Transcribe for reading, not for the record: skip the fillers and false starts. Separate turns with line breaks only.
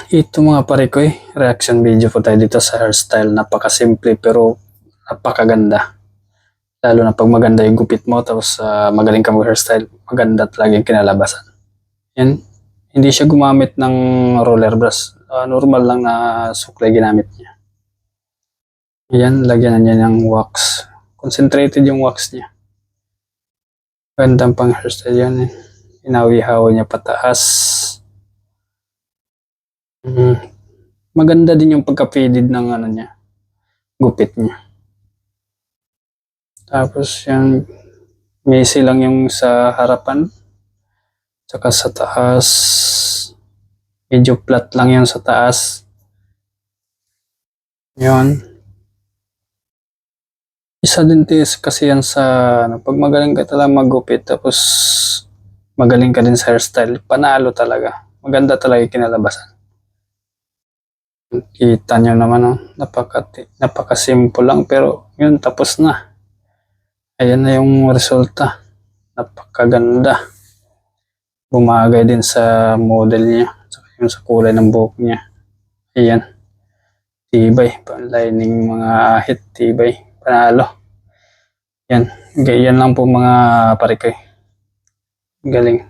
Ito mga pare ko reaction video po tayo dito sa hairstyle. Napakasimple pero napakaganda. Lalo na pag maganda yung gupit mo tapos magaling ka mag-hairstyle, maganda talaga yung kinalabasan. Yan. Hindi siya gumamit ng roller brush. Normal lang na suklay ginamit niya. Yan, lagyan na niya ng wax. Concentrated yung wax niya. Gandang pang hairstyle yan. Inawi-hawa niya pataas. Maganda din yung pagka-faded ng niya, gupit niya. Tapos yan, messy lang yung sa harapan. Tsaka sa taas, medyo flat lang yung sa taas. Yun. Isa din kasi yan sa, pag magaling ka talaga maggupit, tapos magaling ka din sa hairstyle, panalo talaga. Maganda talaga yung kinalabasan. Kita nyo naman, napaka-simple lang, pero yun, tapos na. Ayan na yung resulta. Napakaganda. Bumagay din sa model niya, saka yung sa kulay ng buhok niya. Ayan. Tibay. Panlining mga ahit, tibay. Panalo. Yan. Yan lang po mga parikoy. Galing.